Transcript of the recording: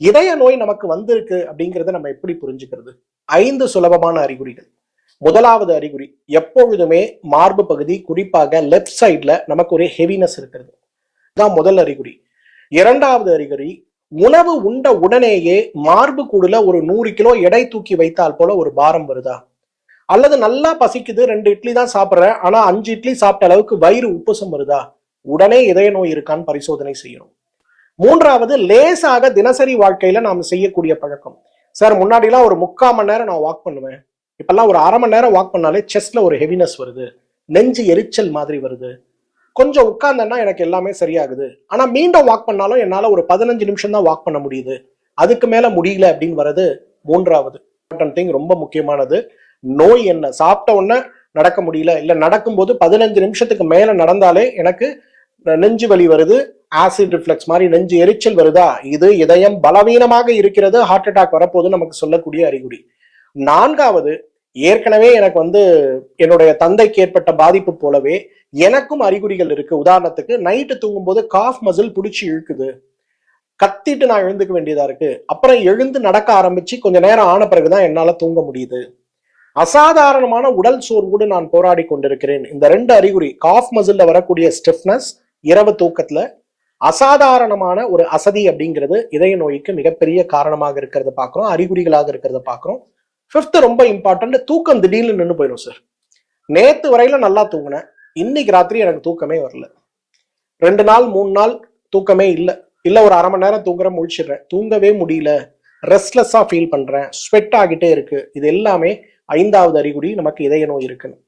இதய நோய் நமக்கு வந்திருக்கு அப்படிங்கிறத நம்ம எப்படி புரிஞ்சுக்கிறது? 5 சுலபமான அறிகுறிகள். முதலாவது அறிகுறி, எப்பொழுதுமே மார்பு பகுதி, குறிப்பாக லெப்ட் சைட்ல நமக்கு ஒரு ஹெவினஸ் இருக்கிறது. இதுதான் முதல் அறிகுறி. இரண்டாவது அறிகுறி, உணவு உண்ட உடனேயே மார்பு கூடுல ஒரு 100 கிலோ எடை தூக்கி வைத்தால் போல ஒரு பாரம் வருதா? அல்லது நல்லா பசிக்குது, 2 இட்லி தான் சாப்பிட்றேன், ஆனா 5 இட்லி சாப்பிட்ட அளவுக்கு வயிறு உப்புசம் வருதா? உடனே இதய நோய் இருக்கான்னு பரிசோதனை செய்யணும். மூன்றாவது, லேசாக தினசரி வாழ்க்கையில நாம் செய்யக்கூடிய பழக்கம். சார், முன்னாடிலாம் ஒரு 3/4 மணி நேரம் நான் வாக் பண்ணுவேன், இப்பெல்லாம் ஒரு அரை மணி நேரம் வாக் பண்ணாலே செஸ்ட்ல ஒரு ஹெவினஸ் வருது, நெஞ்சு எரிச்சல் மாதிரி வருது, கொஞ்சம் உட்கார்ந்தேன்னா எனக்கு எல்லாமே சரியாகுது, ஆனா மீண்டும் வாக் பண்ணாலும் என்னால ஒரு 15 நிமிஷம் தான் வாக் பண்ண முடியுது, அதுக்கு மேல முடியல அப்படின்னு வர்றது மூன்றாவது. ரொம்ப முக்கியமானது. நோய் என்ன? சாப்பிட்ட உடனே நடக்க முடியல, இல்ல நடக்கும்போது 15 நிமிஷத்துக்கு மேல நடந்தாலே எனக்கு நெஞ்சு வலி வருது, ஆசிட் ரிஃப்ளெக்ஸ் மாதிரி நெஞ்சு எரிச்சல் வருதா? இது இதயம் பலவீனமாக இருக்கிறது, ஹார்ட் அட்டாக் வரப்போது நமக்கு சொல்லக்கூடிய அறிகுறி. நான்காவது, ஏற்கனவே எனக்கு என்னுடைய தந்தைக்கு ஏற்பட்ட பாதிப்பு போலவே எனக்கும் அறிகுறிகள் இருக்கு. உதாரணத்துக்கு, நைட்டு தூங்கும் போது காஃப் மசில் பிடிச்சி இழுக்குது, கத்திட்டு நான் எழுந்துக்க வேண்டியதா இருக்கு, அப்புறம் எழுந்து நடக்க ஆரம்பிச்சு கொஞ்ச நேரம் ஆன பிறகுதான் என்னால தூங்க முடியுது. அசாதாரணமான உடல் சோர்வோடு நான் போராடி கொண்டிருக்கிறேன். இந்த 2 அறிகுறி, காஃப் மசில்ல வரக்கூடிய ஸ்டிஃப்னஸ் இரவு தூக்கத்துல, அசாதாரணமான ஒரு அசதி அப்படிங்கிறது இதய நோய்க்கு மிகப்பெரிய காரணமாக இருக்கிறத பாக்குறோம், அறிகுறிகளாக இருக்கிறத பாக்குறோம். 5th ரொம்ப இம்பார்ட்டன்ட், தூக்கம் திடீர்னு நின்று போயிடும் சார். நேத்து வரையில நல்லா தூங்கினேன், இன்னைக்கு ராத்திரி எனக்கு தூக்கமே வரல, 2 நாள் 3 நாள் தூக்கமே இல்ல ஒரு அரை மணி நேரம் தூங்குறேன், முழிச்சிடுறேன், தூங்கவே முடியல, ரெஸ்ட்லெஸ்ஸா ஃபீல் பண்றேன், ஸ்வெட் ஆகிட்டே இருக்கு. இது எல்லாமே 5வது அறிகுறி நமக்கு இதய நோய் இருக்குன்னு.